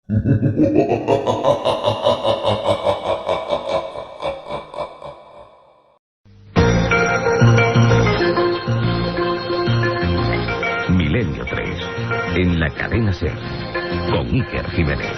Milenio 3, en la cadena SER, con Iker Jiménez.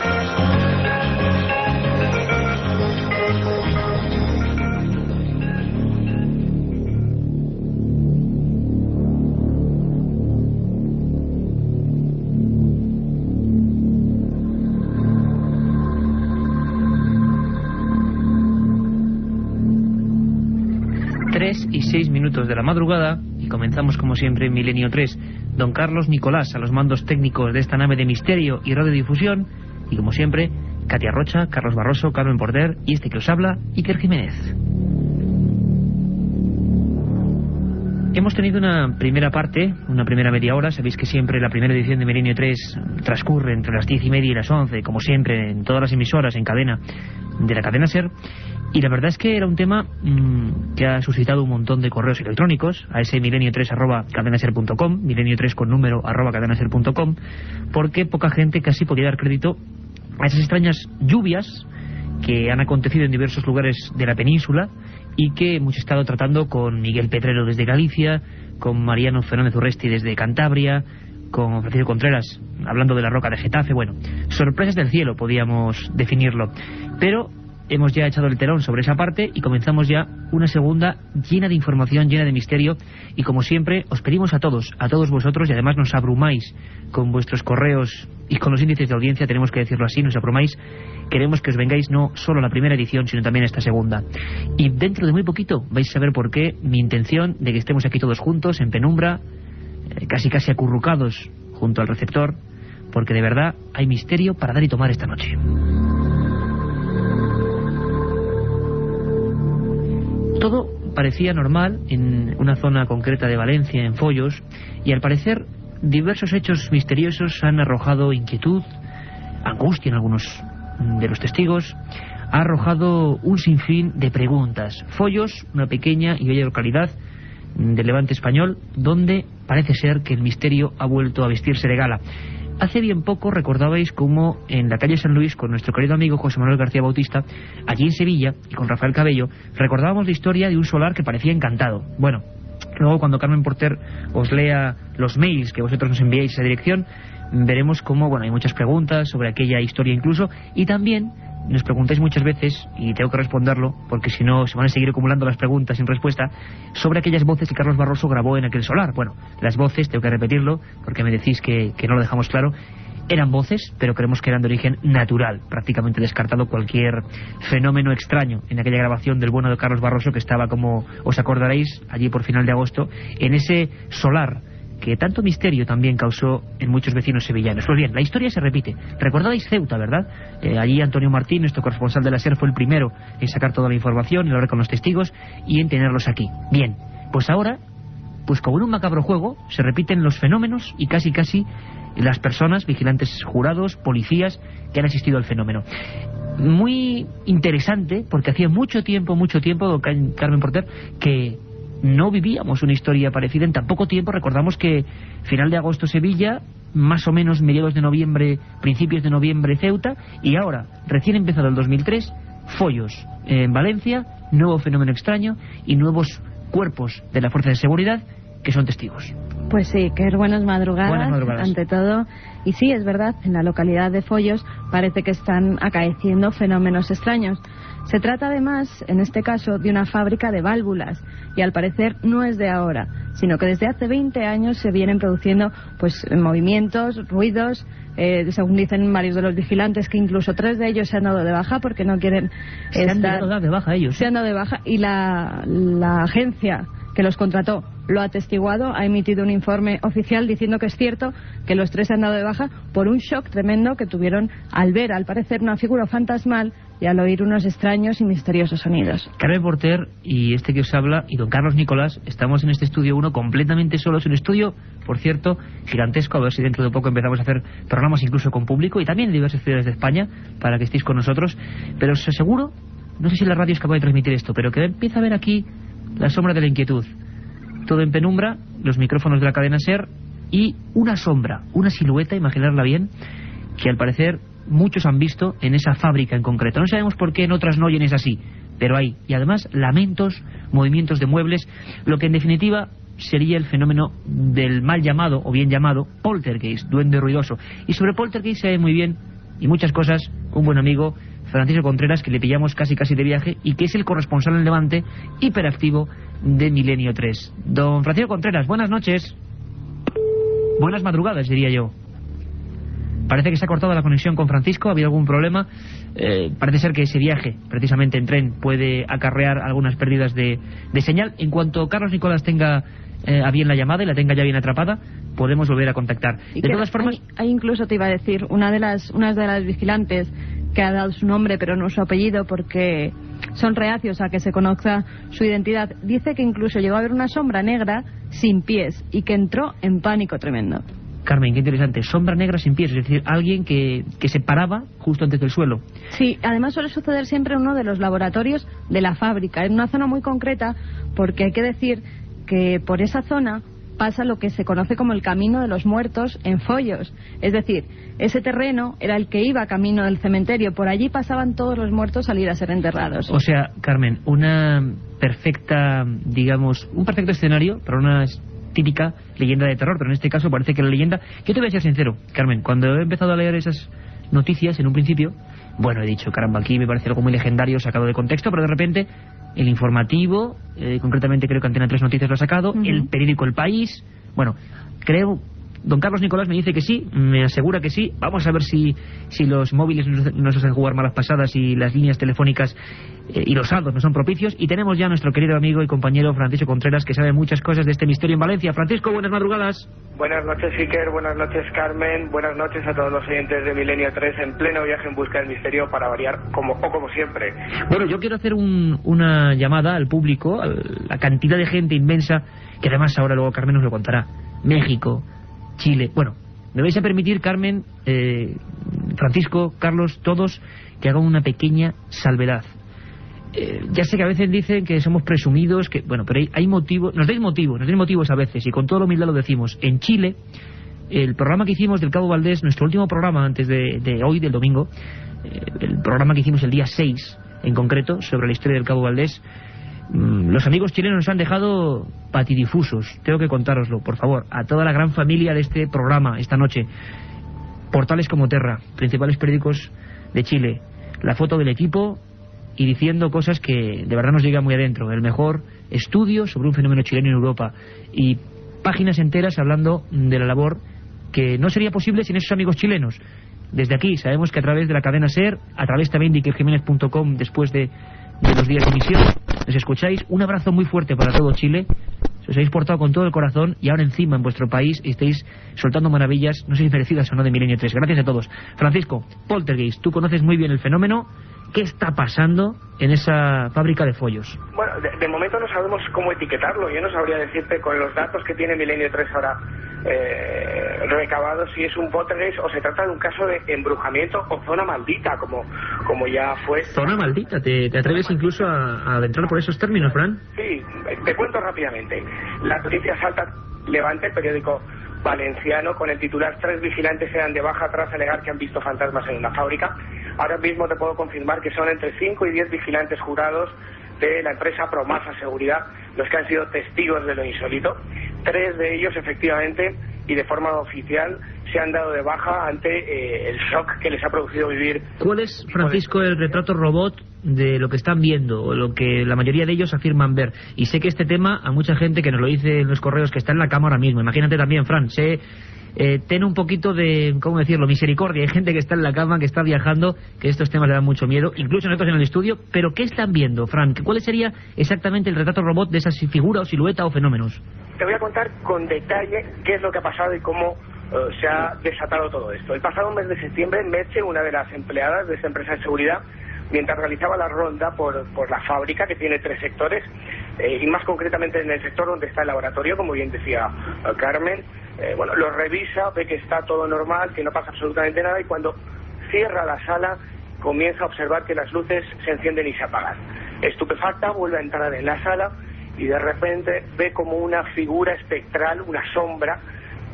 Y 6 minutos de la madrugada y comenzamos como siempre Milenio 3. Don Carlos Nicolás a los mandos técnicos de esta nave de misterio y radiodifusión y como siempre Katia Rocha, Carlos Barroso, Carmen Porter y este que os habla, Iker Jiménez. Hemos tenido una primera parte, una primera media hora. Sabéis que siempre la primera edición de Milenio 3 transcurre entre las 10:30 y las 11, como siempre, en todas las emisoras en cadena de la cadena SER. Y la verdad es que era un tema que ha suscitado un montón de correos electrónicos a ese milenio3@cadenaser.com, milenio3 con número @cadenaser.com, porque poca gente casi podía dar crédito a esas extrañas lluvias que han acontecido en diversos lugares de la península y que hemos estado tratando con Miguel Pedrero desde Galicia, con Mariano Fernández Urresti desde Cantabria, con Francisco Contreras hablando de la roca de Getafe. Bueno, sorpresas del cielo podíamos definirlo, pero hemos ya echado el telón sobre esa parte y comenzamos ya una segunda llena de información, llena de misterio, y como siempre os pedimos a todos vosotros, y además nos abrumáis con vuestros correos y con los índices de audiencia, tenemos que decirlo así, nos abrumáis. Queremos que os vengáis no solo a la primera edición, sino también a esta segunda. Y dentro de muy poquito vais a saber por qué mi intención de que estemos aquí todos juntos, en penumbra, casi acurrucados junto al receptor, porque de verdad hay misterio para dar y tomar esta noche. Todo parecía normal en una zona concreta de Valencia, en Follos, y al parecer diversos hechos misteriosos han arrojado inquietud, angustia en algunos de los testigos, ha arrojado un sinfín de preguntas. Follos, una pequeña y bella localidad del Levante español, donde parece ser que el misterio ha vuelto a vestirse de gala. Hace bien poco recordabais cómo en la calle San Luis, con nuestro querido amigo José Manuel García Bautista, allí en Sevilla, y con Rafael Cabello, recordábamos la historia de un solar que parecía encantado. Bueno, luego cuando Carmen Porter os lea los mails que vosotros nos enviáis a esa dirección, veremos cómo, bueno, hay muchas preguntas sobre aquella historia incluso, y también nos preguntáis muchas veces, y tengo que responderlo, porque si no se van a seguir acumulando las preguntas sin respuesta, sobre aquellas voces que Carlos Barroso grabó en aquel solar. Bueno, las voces, tengo que repetirlo, porque me decís que no lo dejamos claro, eran voces, pero creemos que eran de origen natural, prácticamente descartado cualquier fenómeno extraño en aquella grabación del bueno de Carlos Barroso, que estaba, como os acordaréis, allí por final de agosto, en ese solar que tanto misterio también causó en muchos vecinos sevillanos. Pues bien, la historia se repite. Recordáis Ceuta, ¿verdad? Allí Antonio Martín, nuestro corresponsal de la SER, fue el primero en sacar toda la información, en hablar con los testigos y en tenerlos aquí. Bien, pues ahora, pues como en un macabro juego, se repiten los fenómenos y casi las personas, vigilantes jurados, policías, que han asistido al fenómeno. Muy interesante, porque hacía mucho tiempo, Carmen Porter, que no vivíamos una historia parecida en tan poco tiempo. Recordamos que final de agosto Sevilla, más o menos mediados de noviembre, principios de noviembre Ceuta, y ahora, recién empezado el 2003, Follos en Valencia, nuevo fenómeno extraño y nuevos cuerpos de la fuerza de seguridad que son testigos. Pues sí, que buenas madrugadas, ante todo. Y sí, es verdad, en la localidad de Follos parece que están acaeciendo fenómenos extraños. Se trata además, en este caso, de una fábrica de válvulas, y al parecer no es de ahora, sino que desde hace 20 años se vienen produciendo pues movimientos, ruidos, según dicen varios de los vigilantes, que incluso 3 de ellos se han dado de baja porque no quieren se han dado de baja ellos. Se han dado de baja, y la agencia que los contrató lo ha atestiguado, ha emitido un informe oficial diciendo que es cierto que los 3 se han dado de baja por un shock tremendo que tuvieron al ver, al parecer, una figura fantasmal y al oír unos extraños y misteriosos sonidos. Carmen Porter y este que os habla y don Carlos Nicolás estamos en este estudio 1 completamente solos, un estudio, por cierto, gigantesco. A ver si dentro de poco empezamos a hacer programas incluso con público y también en diversas ciudades de España para que estéis con nosotros, pero os aseguro, no sé si la radio es capaz de transmitir esto, pero que empieza a ver aquí la sombra de la inquietud. Todo en penumbra, los micrófonos de la cadena SER y una sombra, una silueta, imaginarla bien, que al parecer muchos han visto en esa fábrica en concreto. No sabemos por qué en otras no, y es así, pero hay. Y además lamentos, movimientos de muebles, lo que en definitiva sería el fenómeno del mal llamado, o bien llamado, poltergeist, duende ruidoso. Y sobre poltergeist sabe muy bien, y muchas cosas, un buen amigo, Francisco Contreras, que le pillamos casi de viaje, y que es el corresponsal en Levante, hiperactivo de Milenio 3. Don Francisco Contreras, buenas noches. Buenas madrugadas, diría yo. Parece que se ha cortado la conexión con Francisco, ha habido algún problema. Parece ser que ese viaje, precisamente en tren, puede acarrear algunas pérdidas de señal. En cuanto Carlos Nicolás tenga a bien la llamada y la tenga ya bien atrapada, podemos volver a contactar. De todas formas, hay incluso, te iba a decir, una de las vigilantes que ha dado su nombre pero no su apellido porque son reacios a que se conozca su identidad. Dice que incluso llegó a ver una sombra negra sin pies y que entró en pánico tremendo. Carmen, qué interesante. Sombra negra sin pies, es decir, alguien que se paraba justo antes del suelo. Sí, además suele suceder siempre en uno de los laboratorios de la fábrica, en una zona muy concreta, porque hay que decir que por esa zona pasa lo que se conoce como el Camino de los Muertos en Foyos. Es decir, ese terreno era el que iba camino del cementerio. Por allí pasaban todos los muertos al ir a ser enterrados. O sea, Carmen, una perfecta, digamos, un perfecto escenario para una típica leyenda de terror, pero en este caso parece que la leyenda... Yo te voy a ser sincero, Carmen, cuando he empezado a leer esas noticias en un principio, bueno, he dicho, caramba, aquí me parece algo muy legendario sacado de contexto, pero de repente el informativo, concretamente creo que Antena 3 Noticias lo ha sacado, el periódico El País, bueno, creo... Don Carlos Nicolás me dice que sí, me asegura que sí. Vamos a ver si los móviles nos hacen jugar malas pasadas y las líneas telefónicas y los saldos no son propicios. Y tenemos ya a nuestro querido amigo y compañero Francisco Contreras, que sabe muchas cosas de este misterio en Valencia. Francisco, buenas madrugadas. Buenas noches, Iker, buenas noches, Carmen, buenas noches a todos los oyentes de Milenio 3 en pleno viaje en busca del misterio, para variar, como siempre. Bueno, yo quiero hacer una llamada al público, a la cantidad de gente inmensa, que además ahora luego Carmen nos lo contará. México, Chile. Bueno, me vais a permitir, Carmen, Francisco, Carlos, todos, que hagan una pequeña salvedad. Ya sé que a veces dicen que somos presumidos, que bueno, pero hay motivos, nos dais motivos a veces, y con toda la humildad lo decimos. En Chile, el programa que hicimos del Cabo Valdés, nuestro último programa antes de hoy, del domingo, el programa que hicimos el día 6, en concreto, sobre la historia del Cabo Valdés, los amigos chilenos nos han dejado patidifusos. Tengo que contároslo, por favor, a toda la gran familia de este programa esta noche. Portales como Terra, principales periódicos de Chile, la foto del equipo y diciendo cosas que de verdad nos llegan muy adentro. El mejor estudio sobre un fenómeno chileno en Europa, y páginas enteras hablando de la labor que no sería posible sin esos amigos chilenos. Desde aquí sabemos que a través de la cadena SER, a través también de ikerjimenez.com, después de los días de emisión, nos escucháis. Un abrazo muy fuerte para todo Chile. Os habéis portado con todo el corazón, y ahora encima en vuestro país estáis soltando maravillas, no sé si merecidas o no, de Milenio 3. Gracias a todos. Francisco, poltergeist, tú conoces muy bien el fenómeno. ¿Qué está pasando en esa fábrica de follos? Bueno, de momento no sabemos cómo etiquetarlo. Yo no sabría decirte, con los datos que tiene Milenio 3 ahora recabados, si es un poltergeist o se trata de un caso de embrujamiento o zona maldita, como ya fue. ¿Zona maldita? ¿Te atreves incluso a adentrar por esos términos, Fran? Sí, te cuento rápidamente. La noticia salta Levante, el periódico valenciano, con el titular: 3 vigilantes se dan de baja tras alegar que han visto fantasmas en una fábrica. Ahora mismo te puedo confirmar que son entre 5 y 10 vigilantes jurados de la empresa Promasa Seguridad los que han sido testigos de lo insólito. 3 de ellos, efectivamente, y de forma oficial, se han dado de baja ante el shock que les ha producido vivir. ¿Cuál es, Francisco, el retrato robot de lo que están viendo, o lo que la mayoría de ellos afirman ver? Y sé que este tema, a mucha gente que nos lo dice en los correos, que está en la cama ahora mismo, imagínate también, Fran, ten un poquito de, ¿cómo decirlo?, misericordia. Hay gente que está en la cama, que está viajando, que estos temas le dan mucho miedo, incluso nosotros en el estudio. Pero ¿qué están viendo, Fran? ¿Cuál sería exactamente el retrato robot de esa figura o silueta o fenómenos? Te voy a contar con detalle qué es lo que ha pasado y cómo se ha desatado todo esto. El pasado mes de septiembre, Merche, una de las empleadas de esta empresa de seguridad, mientras realizaba la ronda por la fábrica, que tiene 3 sectores, y más concretamente en el sector donde está el laboratorio, como bien decía Carmen, lo revisa, ve que está todo normal, que no pasa absolutamente nada, y cuando cierra la sala comienza a observar que las luces se encienden y se apagan. Estupefacta, vuelve a entrar en la sala y de repente ve como una figura espectral, una sombra,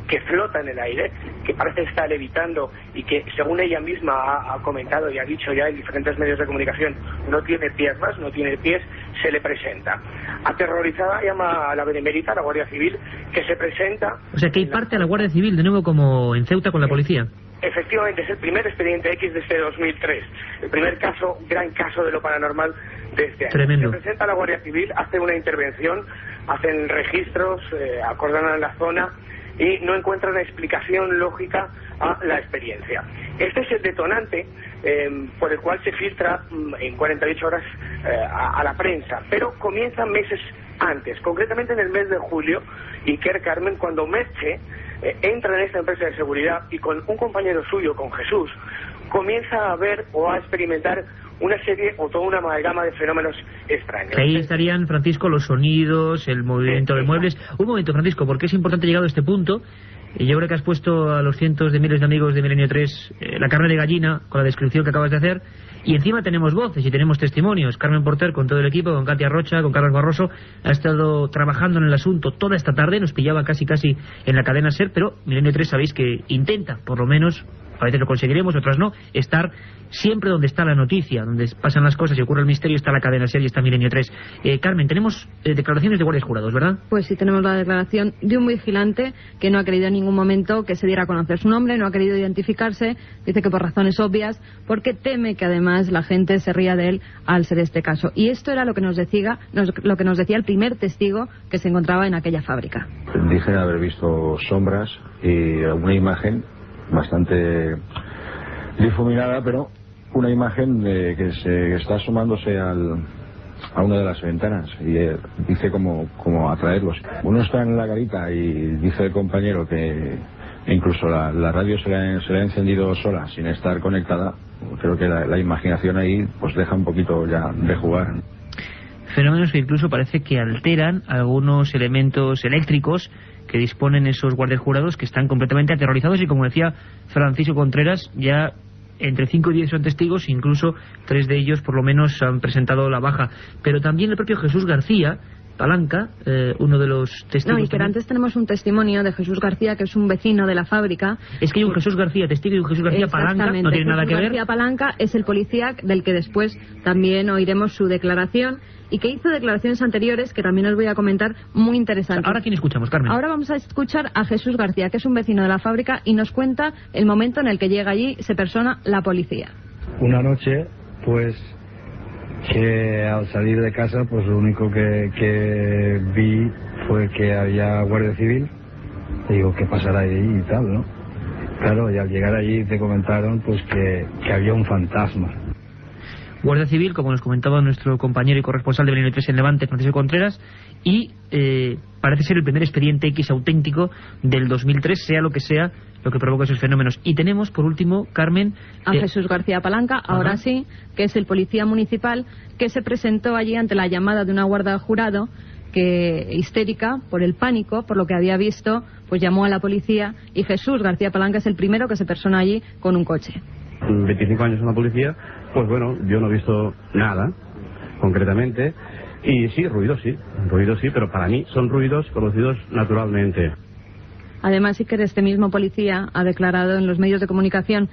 que flota en el aire, que parece estar levitando y que, según ella misma ha comentado y ha dicho ya en diferentes medios de comunicación, no tiene piernas, no tiene pies, se le presenta. Aterrorizada llama a la Benemérita, a la Guardia Civil, que se presenta... O sea, que hay parte a la Guardia Civil, de nuevo como en Ceuta con la policía. Efectivamente, es el primer expediente X de este 2003, el primer caso, gran caso de lo paranormal de este año. Tremendo. Se presenta a la Guardia Civil, hace una intervención, hacen registros, acordanan la zona y no encuentran explicación lógica a la experiencia. Este es el detonante por el cual se filtra en 48 horas a la prensa, pero comienza meses antes, concretamente en el mes de julio, Iker, Carmen, cuando Merche entra en esta empresa de seguridad y con un compañero suyo, con Jesús, comienza a ver o a experimentar una serie o toda una amalgama de fenómenos extraños. Ahí estarían, Francisco, los sonidos, el movimiento de muebles. Un momento, Francisco, porque es importante llegado a este punto. Y yo creo que has puesto a los cientos de miles de amigos de Milenio 3 la carne de gallina con la descripción que acabas de hacer. Y encima tenemos voces y tenemos testimonios. Carmen Porter, con todo el equipo, con Katia Rocha, con Carlos Barroso, ha estado trabajando en el asunto toda esta tarde. Nos pillaba casi en la cadena SER, pero Milenio 3 sabéis que intenta, por lo menos, a veces lo conseguiremos, otras no, estar siempre donde está la noticia, donde pasan las cosas y ocurre el misterio, está la cadena SER y está Milenio 3. Carmen, tenemos declaraciones de guardias jurados, ¿verdad? Pues sí, tenemos la declaración de un vigilante que no ha querido en ningún momento que se diera a conocer su nombre, no ha querido identificarse, dice que por razones obvias, porque teme que además la gente se ría de él al ser este caso. Y esto era lo que nos decía el primer testigo que se encontraba en aquella fábrica. Dije haber visto sombras y una imagen bastante difuminada, pero una imagen que se está asomándose a una de las ventanas y dice como atraerlos. Uno está en la garita y dice el compañero que incluso la radio se le ha encendido sola sin estar conectada. Creo que la imaginación ahí pues deja un poquito ya de jugar. Fenómenos que incluso parece que alteran algunos elementos eléctricos que disponen esos guardias jurados, que están completamente aterrorizados y, como decía Francisco Contreras, ya entre 5 y 10 son testigos, incluso 3 de ellos por lo menos han presentado la baja. Pero también el propio Jesús García Palanca, uno de los testigos... No, y que antes tenemos un testimonio de Jesús García, que es un vecino de la fábrica. Es que hay un Jesús García testigo y un Jesús García Palanca, no tiene nada que ver. Jesús García Palanca es el policía del que después también oiremos su declaración, y que hizo declaraciones anteriores que también os voy a comentar, muy interesantes. ¿Ahora quién escuchamos, Carmen? Ahora vamos a escuchar a Jesús García, que es un vecino de la fábrica, y nos cuenta el momento en el que llega allí, se persona la policía. Una noche, pues, que al salir de casa, pues lo único que vi fue que había Guardia Civil. Y digo, ¿qué pasará ahí y tal, no? Claro, y al llegar allí te comentaron pues que había un fantasma. Guardia Civil, como nos comentaba nuestro compañero y corresponsal de Milenio 3 en Levante, Francisco Contreras, y parece ser el primer expediente X auténtico del 2003, sea lo que sea lo que provoca esos fenómenos. Y tenemos, por último, Carmen... a Jesús García Palanca, ahora sí, que es el policía municipal, que se presentó allí ante la llamada de una guardia jurado, que, histérica por el pánico, por lo que había visto, pues llamó a la policía, y Jesús García Palanca es el primero que se persona allí con un coche. 25 años en la policía, pues bueno, yo no he visto nada, concretamente, y sí, ruidos sí, pero para mí son ruidos conocidos naturalmente. Además, sí que este mismo policía ha declarado en los medios de comunicación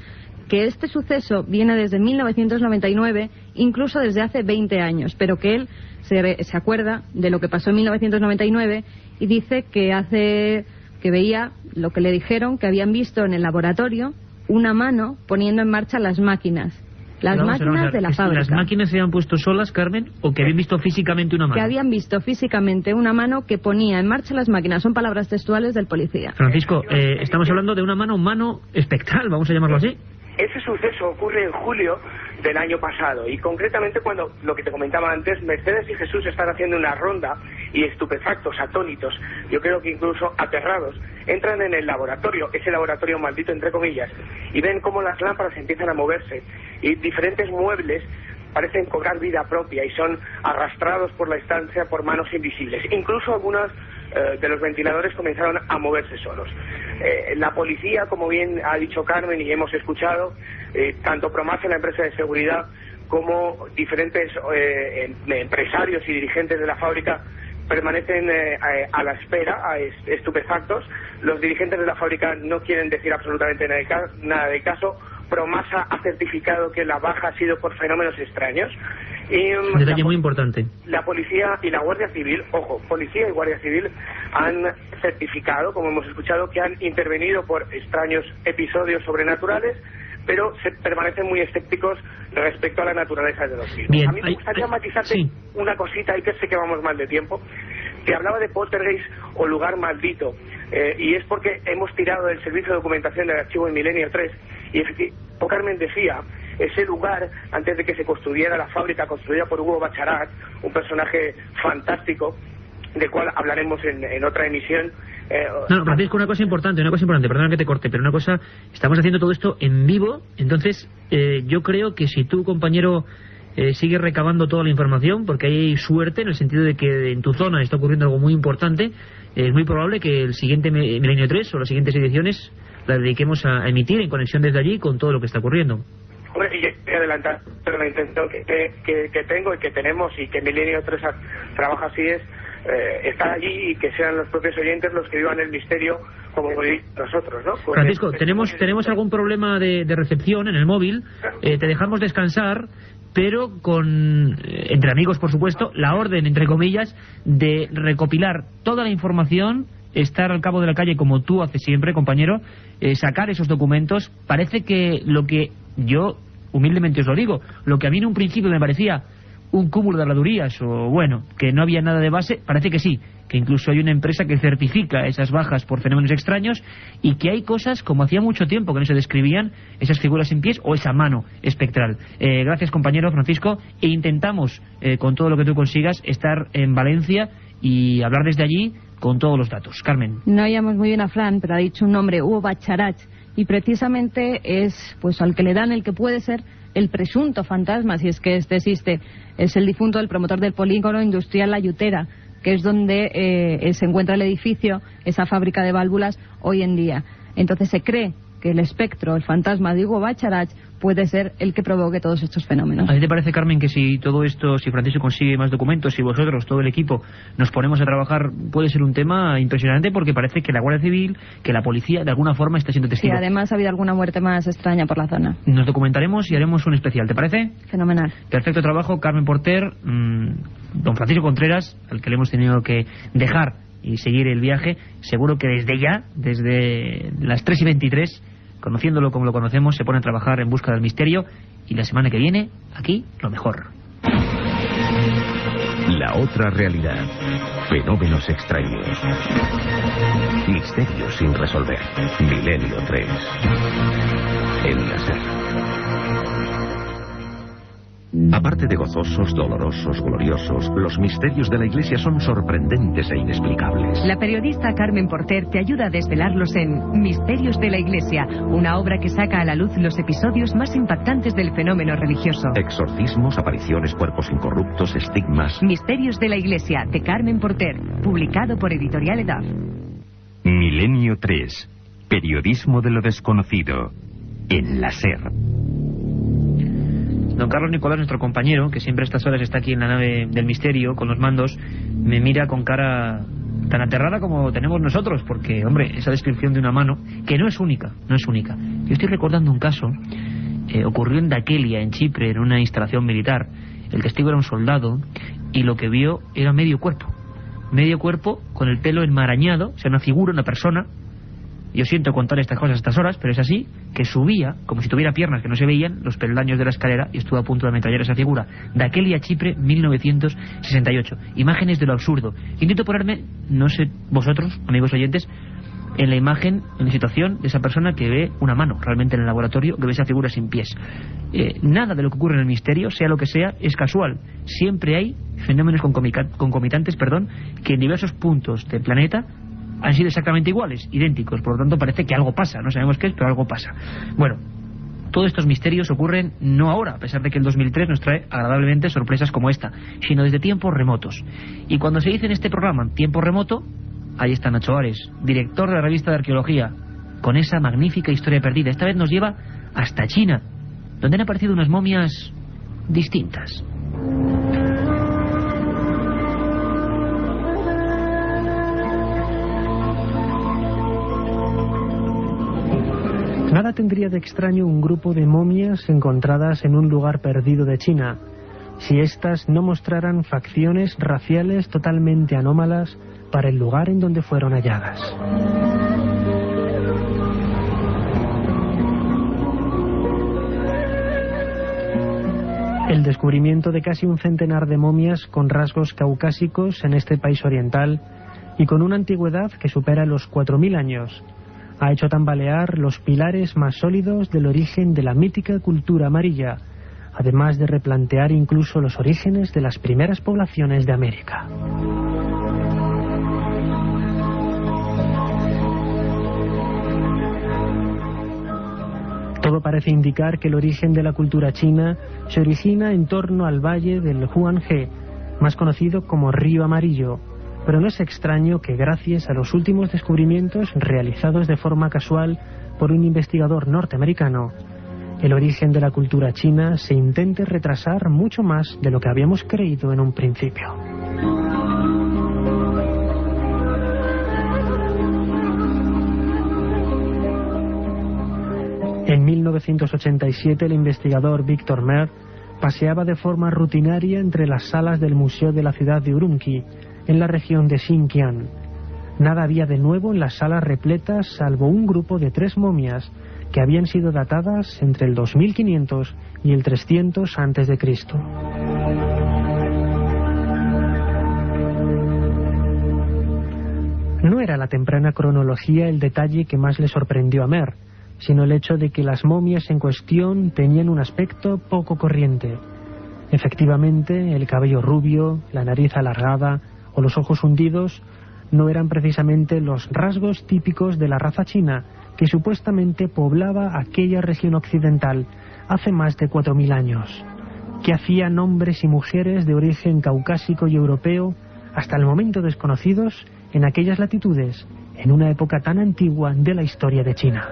que este suceso viene desde 1999, incluso desde hace 20 años, pero que él se acuerda de lo que pasó en 1999 y dice que veía lo que le dijeron, que habían visto en el laboratorio una mano poniendo en marcha las máquinas. Las máquinas de la fábrica. ¿Las máquinas se habían puesto solas, Carmen, o que habían visto físicamente una mano? Que habían visto físicamente una mano que ponía en marcha las máquinas. Son palabras textuales del policía. Francisco, estamos hablando de una mano espectral, vamos a llamarlo así. Ese suceso ocurre en julio del año pasado y concretamente cuando, lo que te comentaba antes, Mercedes y Jesús están haciendo una ronda y estupefactos, atónitos, yo creo que incluso aterrados, entran en el laboratorio, ese laboratorio maldito entre comillas, y ven cómo las lámparas empiezan a moverse y diferentes muebles parecen cobrar vida propia y son arrastrados por la estancia por manos invisibles. Incluso algunos de los ventiladores comenzaron a moverse solos. La policía, como bien ha dicho Carmen y hemos escuchado, tanto Promace, la empresa de seguridad, como diferentes empresarios y dirigentes de la fábrica permanecen a la espera, estupefactos. Los dirigentes de la fábrica no quieren decir absolutamente nada de caso. Promasa ha certificado que la baja ha sido por fenómenos extraños. Un detalle muy importante. La policía y la Guardia Civil, ojo, policía y Guardia Civil han certificado, como hemos escuchado, que han intervenido por extraños episodios sobrenaturales, pero se permanecen muy escépticos respecto a la naturaleza de los mismos. Bien, a mí me gustaría matizarte una cosita, y que sé que vamos mal de tiempo. Te hablaba de poltergeist o lugar maldito, y es porque hemos tirado del servicio de documentación del archivo en Milenio 3, y efectivamente, Carmen decía, ese lugar, antes de que se construyera la fábrica construida por Hugo Bacharat, un personaje fantástico, del cual hablaremos en otra emisión. No, Francisco, una cosa importante, perdona que te corte, pero una cosa, estamos haciendo todo esto en vivo, entonces yo creo que si tú, compañero, sigues recabando toda la información, porque hay suerte en el sentido de que en tu zona está ocurriendo algo muy importante, es muy probable que el siguiente Milenio 3 o las siguientes ediciones las dediquemos a emitir en conexión desde allí con todo lo que está ocurriendo. Hombre, y estoy adelantar, pero la intención que tengo y que tenemos, y que Milenio 3 trabaja así, es estar allí y que sean los propios oyentes los que vivan el misterio como nosotros, ¿no? Pues Francisco, tenemos algún problema de recepción en el móvil, te dejamos descansar, pero entre amigos, por supuesto, la orden, entre comillas, de recopilar toda la información, estar al cabo de la calle como tú haces siempre, compañero, sacar esos documentos. Parece que lo que yo, humildemente os lo digo, lo que a mí en un principio me parecía un cúmulo de habladurías, o bueno, que no había nada de base, parece que sí, que incluso hay una empresa que certifica esas bajas por fenómenos extraños, y que hay cosas como hacía mucho tiempo que no se describían, esas figuras en pies o esa mano espectral. Gracias, compañero Francisco, e intentamos, con todo lo que tú consigas, estar en Valencia y hablar desde allí con todos los datos. Carmen. No oíamos muy bien a Fran, pero ha dicho un nombre, Hugo Bacharat, y precisamente es pues al que le dan el que puede ser el presunto fantasma, si es que este existe. Es el difunto del promotor del polígono industrial La Yutera, que es donde se encuentra el edificio, esa fábrica de válvulas hoy en día. Entonces se cree que el espectro, el fantasma de Hugo Bacharat, puede ser el que provoque todos estos fenómenos. ¿A ti te parece, Carmen, que si todo esto, si Francisco consigue más documentos, si vosotros, todo el equipo, nos ponemos a trabajar, puede ser un tema impresionante, porque parece que la Guardia Civil, que la policía, de alguna forma está siendo testigo? Sí, además ha habido alguna muerte más extraña por la zona. Nos documentaremos y haremos un especial, ¿te parece? Fenomenal. Perfecto trabajo, Carmen Porter, don Francisco Contreras, al que le hemos tenido que dejar y seguir el viaje. Seguro que desde ya, desde las 3:23, conociéndolo como lo conocemos, se pone a trabajar en busca del misterio, y la semana que viene, aquí, lo mejor. La otra realidad. Fenómenos extraños. Misterios sin resolver. Milenio 3. En la SER. Aparte de gozosos, dolorosos, gloriosos, los misterios de la Iglesia son sorprendentes e inexplicables. La periodista Carmen Porter te ayuda a desvelarlos en Misterios de la Iglesia, una obra que saca a la luz los episodios más impactantes del fenómeno religioso. Exorcismos, apariciones, cuerpos incorruptos, estigmas. Misterios de la Iglesia, de Carmen Porter, publicado por Editorial Edad. Milenio 3. Periodismo de lo desconocido. En la SER. Don Carlos Nicolás, nuestro compañero, que siempre a estas horas está aquí en la nave del misterio, con los mandos, me mira con cara tan aterrada como tenemos nosotros, porque, hombre, esa descripción de una mano, que no es única. Yo estoy recordando un caso, ocurrió en Daquelia, en Chipre, en una instalación militar. El testigo era un soldado, y lo que vio era medio cuerpo, con el pelo enmarañado, o sea, una figura, una persona. Yo siento contar estas cosas a estas horas, pero es así, que subía, como si tuviera piernas que no se veían, los peldaños de la escalera, y estuvo a punto de ametrallar esa figura. Daquelia, Chipre, 1968. Imágenes de lo absurdo. Intento ponerme, no sé vosotros, amigos oyentes, en la imagen, en la situación de esa persona que ve una mano realmente en el laboratorio, que ve esa figura sin pies. Nada de lo que ocurre en el misterio, sea lo que sea, es casual. Siempre hay fenómenos concomitantes, que en diversos puntos del planeta han sido exactamente iguales, idénticos. Por lo tanto, parece que algo pasa. No sabemos qué es, pero algo pasa. Bueno, todos estos misterios ocurren no ahora, a pesar de que el 2003 nos trae agradablemente sorpresas como esta, sino desde tiempos remotos. Y cuando se dice en este programa tiempo remoto, ahí está Nacho Ares, director de la revista de arqueología, con esa magnífica historia perdida. Esta vez nos lleva hasta China, donde han aparecido unas momias distintas. nada tendría de extraño un grupo de momias encontradas en un lugar perdido de China, si éstas no mostraran facciones raciales totalmente anómalas para el lugar en donde fueron halladas. El descubrimiento de casi un centenar de momias con rasgos caucásicos en este país oriental y con una antigüedad que supera los 4000 años ha hecho tambalear los pilares más sólidos del origen de la mítica cultura amarilla, además de replantear incluso los orígenes de las primeras poblaciones de América. Todo parece indicar que el origen de la cultura china se origina en torno al valle del Huanghe, más conocido como Río Amarillo, pero no es extraño que gracias a los últimos descubrimientos realizados de forma casual por un investigador norteamericano, el origen de la cultura china se intente retrasar mucho más de lo que habíamos creído en un principio. En 1987 el investigador Victor Mer paseaba de forma rutinaria entre las salas del Museo de la ciudad de Urumqi, en la región de Xinjiang. Nada había de nuevo en las salas repletas salvo un grupo de 3 momias que habían sido datadas entre el 2500 y el 300 a.C. No era la temprana cronología el detalle que más le sorprendió a Mer, sino el hecho de que las momias en cuestión tenían un aspecto poco corriente. Efectivamente, el cabello rubio, la nariz alargada o los ojos hundidos no eran precisamente los rasgos típicos de la raza china que supuestamente poblaba aquella región occidental hace más de 4000 años, que hacían hombres y mujeres de origen caucásico y europeo hasta el momento desconocidos en aquellas latitudes, en una época tan antigua de la historia de China.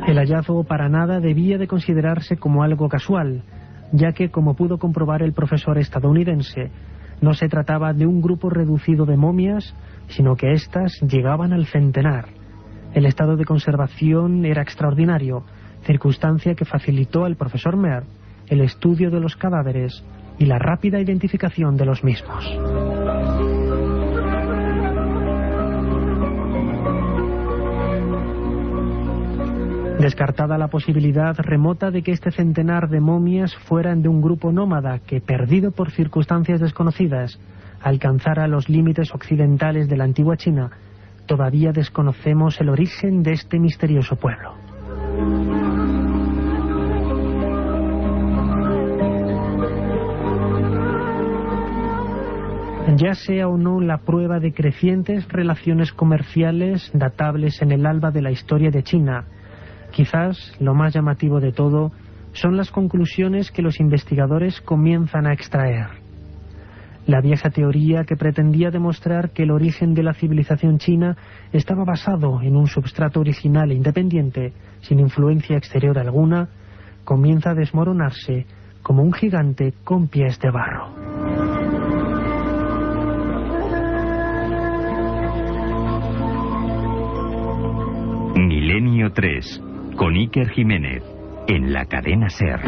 El hallazgo para nada debía de considerarse como algo casual, ya que, como pudo comprobar el profesor estadounidense, no se trataba de un grupo reducido de momias, sino que éstas llegaban al centenar. El estado de conservación era extraordinario, circunstancia que facilitó al profesor Mer el estudio de los cadáveres y la rápida identificación de los mismos. Descartada la posibilidad remota de que este centenar de momias fueran de un grupo nómada que, perdido por circunstancias desconocidas, alcanzara los límites occidentales de la antigua China, todavía desconocemos el origen de este misterioso pueblo. Ya sea o no la prueba de crecientes relaciones comerciales datables en el alba de la historia de China, quizás lo más llamativo de todo son las conclusiones que los investigadores comienzan a extraer. La vieja teoría que pretendía demostrar que el origen de la civilización china estaba basado en un substrato original e independiente, sin influencia exterior alguna, comienza a desmoronarse como un gigante con pies de barro. Milenio 3, con Iker Jiménez, en la cadena SER.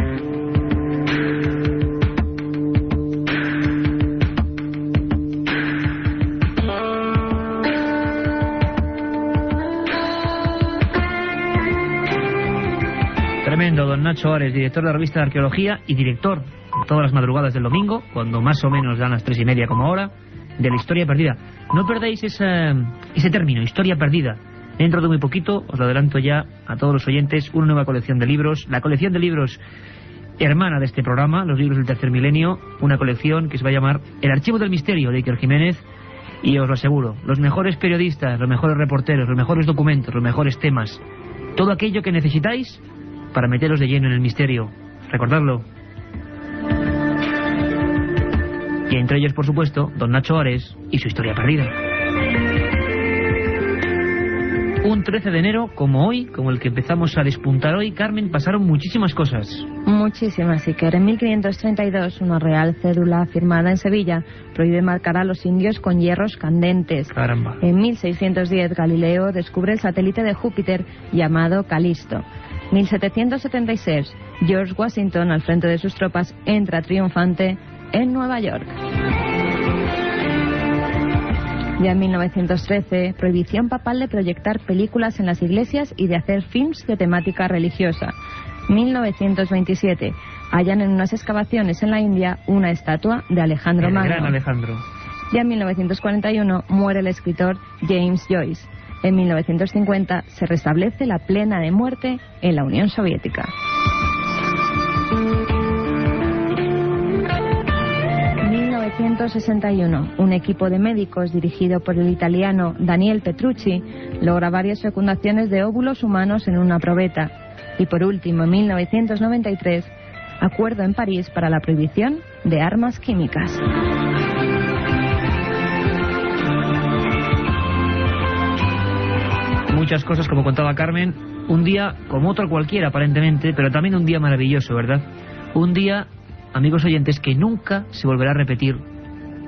Tremendo, don Nacho Ares, director de la revista de Arqueología y director todas las madrugadas del domingo, cuando más o menos dan las 3:30 como ahora, de la historia perdida. No perdáis ese término, historia perdida. Dentro de muy poquito, os lo adelanto ya a todos los oyentes, una nueva colección de libros, la colección de libros hermana de este programa, los libros del tercer milenio, una colección que se va a llamar El Archivo del Misterio, de Iker Jiménez, y os lo aseguro, los mejores periodistas, los mejores reporteros, los mejores documentos, los mejores temas, todo aquello que necesitáis para meteros de lleno en el misterio. Recordadlo. Y entre ellos, por supuesto, don Nacho Ares y su historia perdida. Un 13 de enero, como hoy, como el que empezamos a despuntar hoy, Carmen, pasaron muchísimas cosas. Muchísimas, Iker. En 1532, una real cédula firmada en Sevilla prohíbe marcar a los indios con hierros candentes. Caramba. En 1610, Galileo descubre el satélite de Júpiter llamado Calisto. 1776, George Washington, al frente de sus tropas, entra triunfante en Nueva York. Ya en 1913, prohibición papal de proyectar películas en las iglesias y de hacer films de temática religiosa. 1927, hallan en unas excavaciones en la India una estatua de Alejandro Magno. Gran Alejandro. Ya en 1941 muere el escritor James Joyce. En 1950 se restablece la pena de muerte en la Unión Soviética. 1961, un equipo de médicos dirigido por el italiano Daniel Petrucci logra varias fecundaciones de óvulos humanos en una probeta. Y por último, en 1993, acuerdo en París para la prohibición de armas químicas. Muchas cosas, como contaba Carmen, un día como otro cualquiera aparentemente, pero también un día maravilloso, ¿verdad? Un día, amigos oyentes, que nunca se volverá a repetir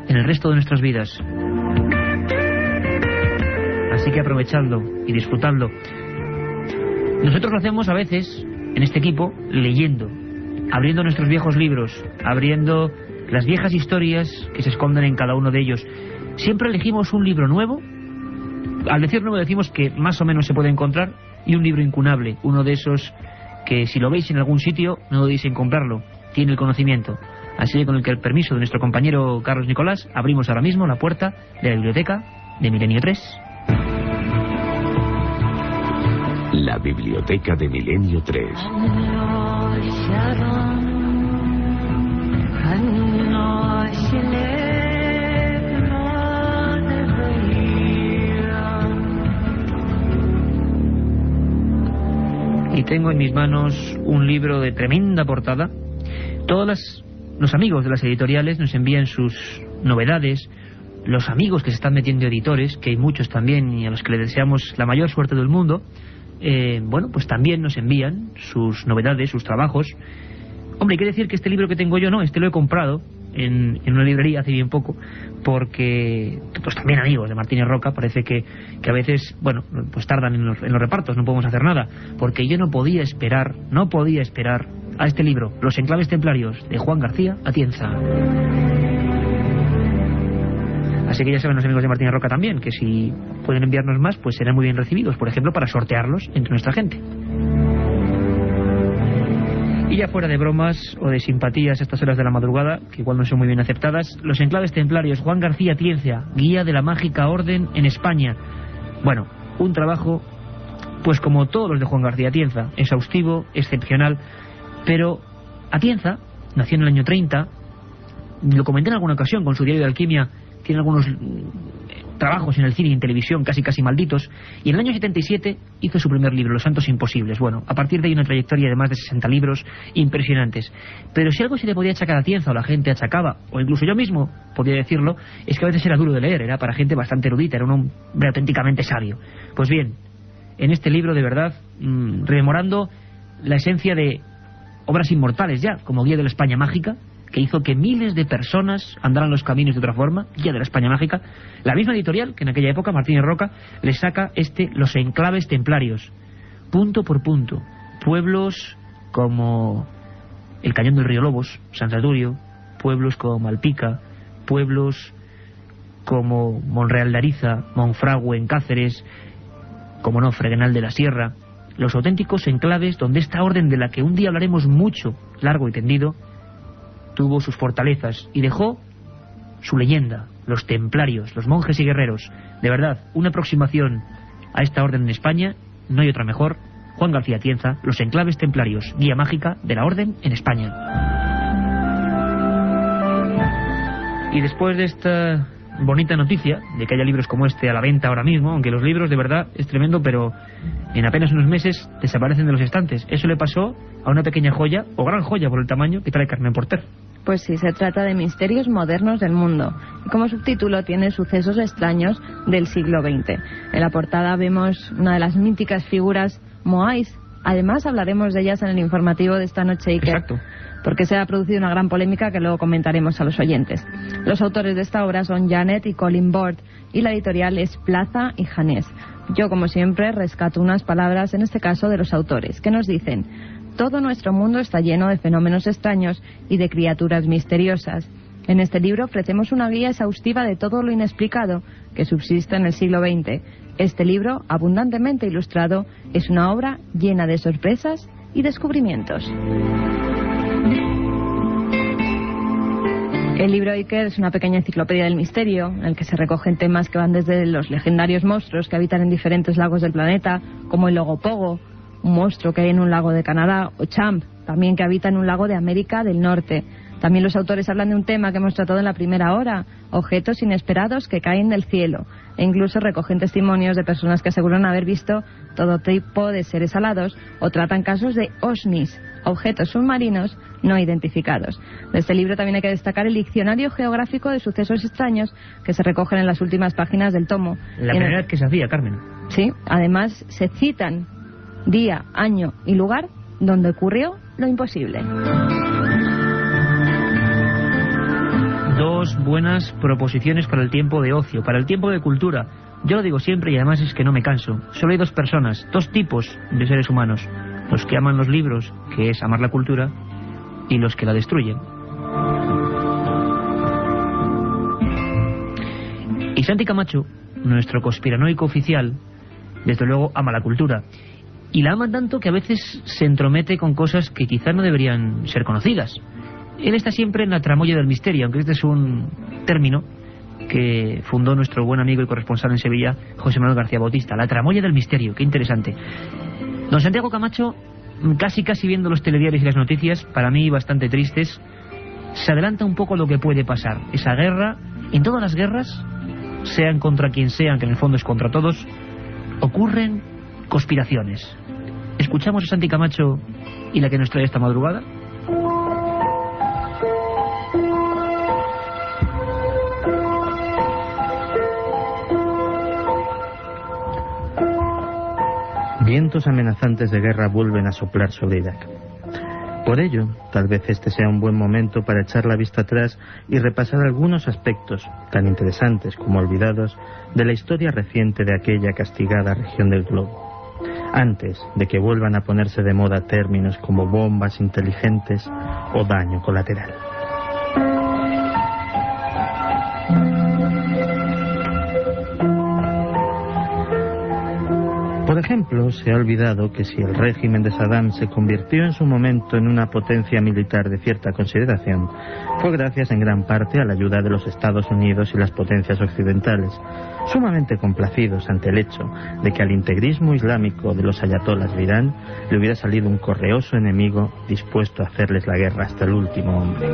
en el resto de nuestras vidas. Así que aprovechadlo y disfrutadlo. Nosotros lo hacemos a veces, en este equipo, leyendo, abriendo nuestros viejos libros, abriendo las viejas historias que se esconden en cada uno de ellos. Siempre elegimos un libro nuevo. Al decir nuevo decimos que más o menos se puede encontrar, y un libro incunable, uno de esos que si lo veis en algún sitio no dudéis en comprarlo, tiene el conocimiento. Así que con el permiso de nuestro compañero Carlos Nicolás, abrimos ahora mismo la puerta de la biblioteca de Milenio 3. La biblioteca de Milenio 3. Y tengo en mis manos un libro de tremenda portada. Todos los amigos de las editoriales nos envían sus novedades. Los amigos que se están metiendo editores, que hay muchos también y a los que les deseamos la mayor suerte del mundo, bueno, pues también nos envían sus novedades, sus trabajos. Hombre, hay que decir que este libro que tengo yo, no, este lo he comprado en una librería hace bien poco, porque pues también amigos de Martínez Roca, parece que a veces, bueno, pues tardan en los repartos, no podemos hacer nada, porque yo no podía esperar a este libro, Los enclaves templarios, de Juan García Atienza. Así que ya saben los amigos de Martínez Roca también, que si pueden enviarnos más, pues serán muy bien recibidos, por ejemplo, para sortearlos entre nuestra gente. Y ya fuera de bromas o de simpatías a estas horas de la madrugada, que igual no son muy bien aceptadas, Los enclaves templarios, Juan García Atienza, guía de la mágica orden en España. Bueno, un trabajo, pues como todos los de Juan García Atienza, exhaustivo, excepcional, pero Atienza nació en el año 30, lo comenté en alguna ocasión con su diario de alquimia, tiene algunos trabajos en el cine y en televisión casi malditos, y en el año 77 hizo su primer libro, Los Santos Imposibles. Bueno, a partir de ahí una trayectoria de más de 60 libros impresionantes. Pero si algo se le podía achacar a Atienza, o la gente achacaba, o incluso yo mismo podía decirlo, es que a veces era duro de leer, era para gente bastante erudita, era un hombre auténticamente sabio. Pues bien, en este libro de verdad, rememorando la esencia de obras inmortales ya, como Guía de la España Mágica, que hizo que miles de personas andaran los caminos de otra forma, Guía de la España Mágica, la misma editorial que en aquella época, Martínez Roca, le saca Los enclaves templarios, punto por punto, pueblos como el Cañón del Río Lobos, San Saturio, pueblos como Malpica, pueblos como Monreal de Ariza, Monfragüe en Cáceres, como no, Fregenal de la Sierra, los auténticos enclaves donde esta orden, de la que un día hablaremos mucho, largo y tendido, tuvo sus fortalezas y dejó su leyenda, los templarios, los monjes y guerreros. De verdad, una aproximación a esta orden en España, no hay otra mejor. Juan García Atienza, Los enclaves templarios, guía mágica de la orden en España. Y después de esta bonita noticia de que haya libros como este a la venta ahora mismo, aunque los libros de verdad es tremendo, pero en apenas unos meses desaparecen de los estantes. Eso le pasó a una pequeña joya, o gran joya por el tamaño, que trae Carmen Porter. Pues sí, se trata de Misterios modernos del mundo. Y como subtítulo tiene Sucesos extraños del siglo XX. En la portada vemos una de las míticas figuras moais. Además hablaremos de ellas en el informativo de esta noche, Iker. Exacto. Porque se ha producido una gran polémica que luego comentaremos a los oyentes. Los autores de esta obra son Janet y Colin Bord y la editorial es Plaza y Janés. Yo, como siempre, rescato unas palabras, en este caso de los autores, que nos dicen: todo nuestro mundo está lleno de fenómenos extraños y de criaturas misteriosas. En este libro ofrecemos una guía exhaustiva de todo lo inexplicado que subsiste en el siglo XX. Este libro, abundantemente ilustrado, es una obra llena de sorpresas y descubrimientos. El libro Iker es una pequeña enciclopedia del misterio, en el que se recogen temas que van desde los legendarios monstruos que habitan en diferentes lagos del planeta, como el Ogopogo, un monstruo que hay en un lago de Canadá, o Champ, también que habita en un lago de América del Norte. También los autores hablan de un tema que hemos tratado en la primera hora, objetos inesperados que caen del cielo, e incluso recogen testimonios de personas que aseguran haber visto todo tipo de seres alados, o tratan casos de OSNIs, objetos submarinos no identificados. De este libro también hay que destacar el diccionario geográfico de sucesos extraños que se recogen en las últimas páginas del tomo. La primera vez que se hacía, Carmen. Sí, además se citan día, año y lugar donde ocurrió lo imposible. Dos buenas proposiciones para el tiempo de ocio, para el tiempo de cultura. Yo lo digo siempre y además es que no me canso. Solo hay dos personas, dos tipos de seres humanos: los que aman los libros, que es amar la cultura, y los que la destruyen. Y Santi Camacho, nuestro conspiranoico oficial, desde luego ama la cultura. Y la ama tanto que a veces se entromete con cosas que quizás no deberían ser conocidas. Él está siempre en la tramoya del misterio, aunque este es un término que fundó nuestro buen amigo y corresponsal en Sevilla, José Manuel García Bautista. La tramoya del misterio, qué interesante. Don Santiago Camacho, casi viendo los telediarios y las noticias, para mí bastante tristes, se adelanta un poco lo que puede pasar. Esa guerra, en todas las guerras, sean contra quien sean, que en el fondo es contra todos, ocurren conspiraciones. ¿Escuchamos a Santi Camacho y la que nos trae esta madrugada? Vientos amenazantes de guerra vuelven a soplar sobre Irak. Por ello, tal vez este sea un buen momento para echar la vista atrás y repasar algunos aspectos, tan interesantes como olvidados, de la historia reciente de aquella castigada región del globo, antes de que vuelvan a ponerse de moda términos como bombas inteligentes o daño colateral. Por ejemplo, se ha olvidado que si el régimen de Saddam se convirtió en su momento en una potencia militar de cierta consideración, fue gracias en gran parte a la ayuda de los Estados Unidos y las potencias occidentales, sumamente complacidos ante el hecho de que al integrismo islámico de los ayatolás de Irán le hubiera salido un correoso enemigo dispuesto a hacerles la guerra hasta el último hombre.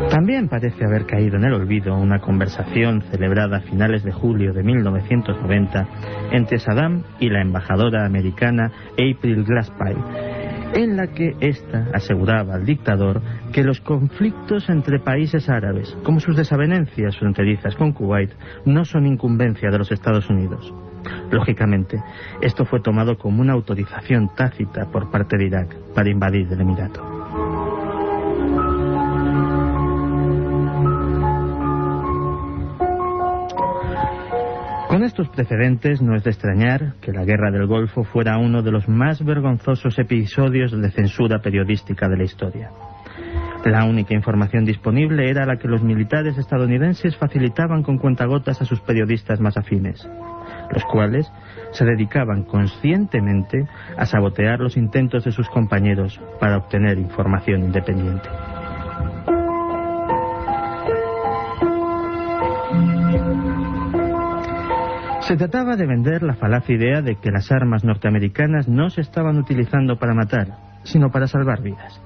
También parece haber caído en el olvido una conversación celebrada a finales de julio de 1990 entre Saddam y la embajadora americana April Glaspie, en la que ésta aseguraba al dictador que los conflictos entre países árabes, como sus desavenencias fronterizas con Kuwait, no son incumbencia de los Estados Unidos. Lógicamente, esto fue tomado como una autorización tácita por parte de Irak para invadir el Emirato. Con estos precedentes no es de extrañar que la Guerra del Golfo fuera uno de los más vergonzosos episodios de censura periodística de la historia. La única información disponible era la que los militares estadounidenses facilitaban con cuentagotas a sus periodistas más afines, los cuales se dedicaban conscientemente a sabotear los intentos de sus compañeros para obtener información independiente. Se trataba de vender la falaz idea de que las armas norteamericanas no se estaban utilizando para matar, sino para salvar vidas.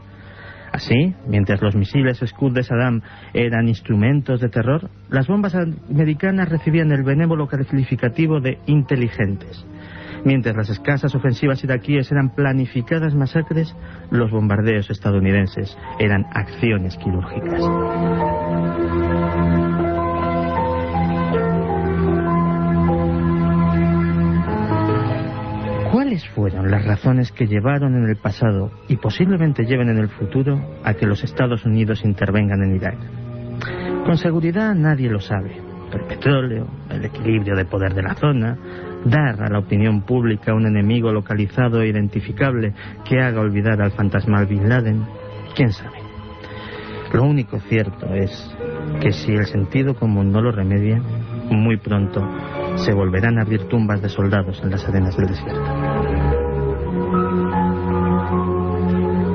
Así, mientras los misiles Scud de Saddam eran instrumentos de terror, las bombas americanas recibían el benévolo calificativo de inteligentes. Mientras las escasas ofensivas iraquíes eran planificadas masacres, los bombardeos estadounidenses eran acciones quirúrgicas. ¿Cuáles fueron las razones que llevaron en el pasado y posiblemente lleven en el futuro a que los Estados Unidos intervengan en Irak? Con seguridad nadie lo sabe. El petróleo, el equilibrio de poder de la zona, dar a la opinión pública un enemigo localizado e identificable que haga olvidar al fantasmal Bin Laden, quién sabe. Lo único cierto es que si el sentido común no lo remedia, muy pronto se volverán a abrir tumbas de soldados en las arenas del desierto.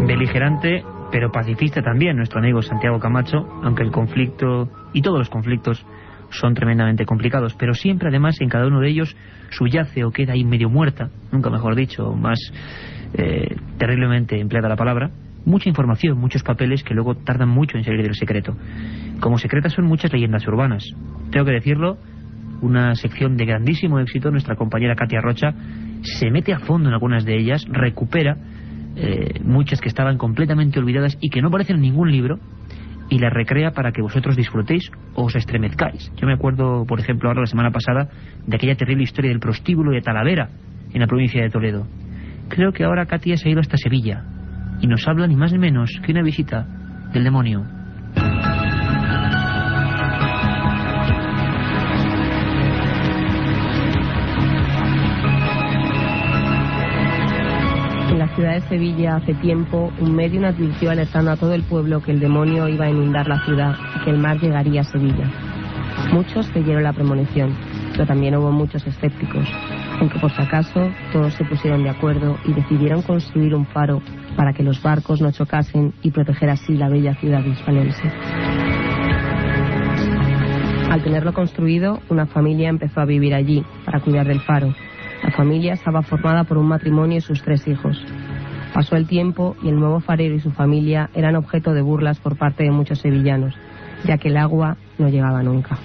Beligerante, pero pacifista también, nuestro amigo Santiago Camacho, aunque el conflicto y todos los conflictos son tremendamente complicados, pero siempre además en cada uno de ellos subyace o queda ahí medio muerta, nunca mejor dicho, más terriblemente empleada la palabra, mucha información, muchos papeles que luego tardan mucho en salir del secreto. Como secretas son muchas leyendas urbanas. Tengo que decirlo, una sección de grandísimo éxito, nuestra compañera Katia Rocha se mete a fondo en algunas de ellas, recupera muchas que estaban completamente olvidadas y que no aparecen en ningún libro, y las recrea para que vosotros disfrutéis o os estremezcáis. Yo me acuerdo, por ejemplo, ahora la semana pasada, de aquella terrible historia del prostíbulo de Talavera, en la provincia de Toledo. Creo que ahora Katia se ha ido hasta Sevilla y nos habla ni más ni menos que una visita del demonio. En la ciudad de Sevilla, hace tiempo, un médium advirtió alertando a todo el pueblo que el demonio iba a inundar la ciudad y que el mar llegaría a Sevilla. Muchos creyeron la premonición, pero también hubo muchos escépticos, aunque por si acaso todos se pusieron de acuerdo y decidieron construir un faro para que los barcos no chocasen y proteger así la bella ciudad hispalense. Al tenerlo construido, una familia empezó a vivir allí para cuidar del faro. La familia estaba formada por un matrimonio y sus 3 hijos. Pasó el tiempo y el nuevo farero y su familia eran objeto de burlas por parte de muchos sevillanos, ya que el agua no llegaba nunca.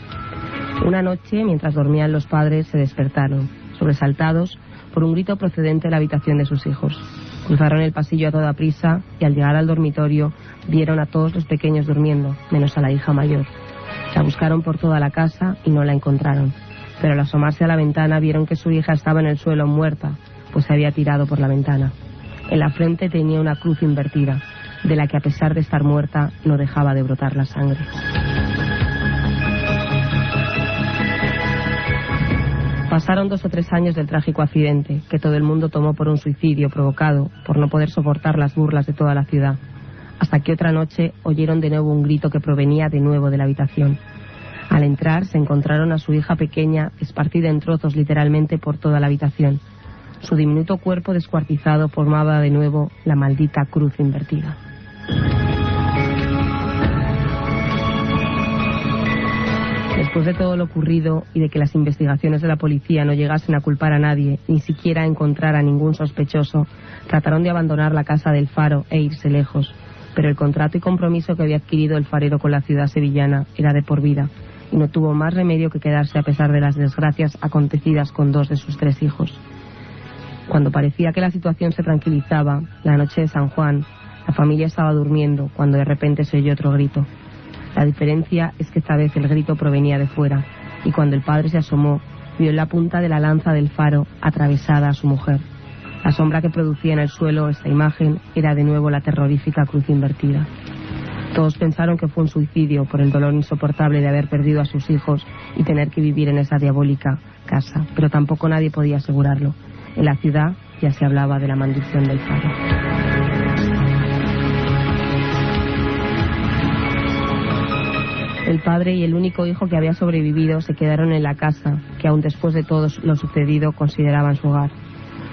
Una noche, mientras dormían los padres, se despertaron, sobresaltados por un grito procedente de la habitación de sus hijos. Cruzaron el pasillo a toda prisa y al llegar al dormitorio vieron a todos los pequeños durmiendo, menos a la hija mayor. La buscaron por toda la casa y no la encontraron, pero al asomarse a la ventana vieron que su hija estaba en el suelo muerta, pues se había tirado por la ventana. En la frente tenía una cruz invertida, de la que a pesar de estar muerta no dejaba de brotar la sangre. Pasaron 2 o 3 años del trágico accidente, que todo el mundo tomó por un suicidio provocado por no poder soportar las burlas de toda la ciudad, hasta que otra noche oyeron de nuevo un grito que provenía de nuevo de la habitación. Al entrar se encontraron a su hija pequeña esparcida en trozos literalmente por toda la habitación. Su diminuto cuerpo descuartizado formaba de nuevo la maldita cruz invertida. Después de todo lo ocurrido y de que las investigaciones de la policía no llegasen a culpar a nadie, ni siquiera a encontrar a ningún sospechoso, trataron de abandonar la casa del faro e irse lejos. Pero el contrato y compromiso que había adquirido el farero con la ciudad sevillana era de por vida, y no tuvo más remedio que quedarse a pesar de las desgracias acontecidas con 2 de sus 3 hijos. Cuando parecía que la situación se tranquilizaba, la noche de San Juan, la familia estaba durmiendo cuando de repente se oyó otro grito. La diferencia es que esta vez el grito provenía de fuera, y cuando el padre se asomó, vio en la punta de la lanza del faro atravesada a su mujer. La sombra que producía en el suelo esta imagen era de nuevo la terrorífica cruz invertida. Todos pensaron que fue un suicidio por el dolor insoportable de haber perdido a sus hijos y tener que vivir en esa diabólica casa, pero tampoco nadie podía asegurarlo. En la ciudad ya se hablaba de la maldición del faro. El padre y el único hijo que había sobrevivido se quedaron en la casa, que aún después de todo lo sucedido consideraban su hogar.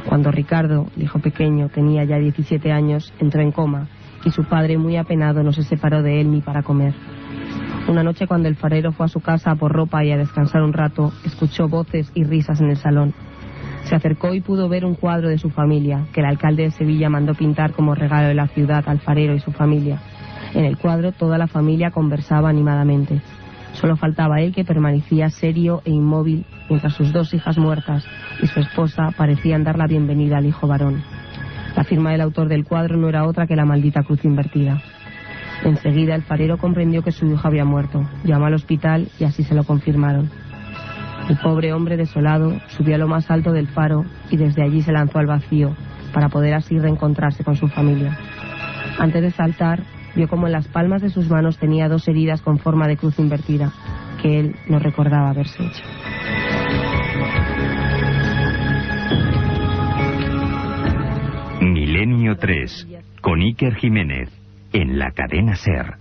Cuando Ricardo, el hijo pequeño, tenía ya 17 años, entró en coma, y su padre, muy apenado, no se separó de él ni para comer. Una noche, cuando el farero fue a su casa por ropa y a descansar un rato, escuchó voces y risas en el salón. Se acercó y pudo ver un cuadro de su familia, que el alcalde de Sevilla mandó pintar como regalo de la ciudad al farero y su familia. En el cuadro toda la familia conversaba animadamente. Solo faltaba él, que permanecía serio e inmóvil mientras sus 2 hijas muertas y su esposa parecían dar la bienvenida al hijo varón. La firma del autor del cuadro no era otra que la maldita cruz invertida. Enseguida el farero comprendió que su hijo había muerto. Llamó al hospital y así se lo confirmaron. El pobre hombre, desolado, subió a lo más alto del faro y desde allí se lanzó al vacío para poder así reencontrarse con su familia. Antes de saltar, vio como en las palmas de sus manos tenía 2 heridas con forma de cruz invertida, que él no recordaba haberse hecho. Milenio 3, con Iker Jiménez, en la cadena SER.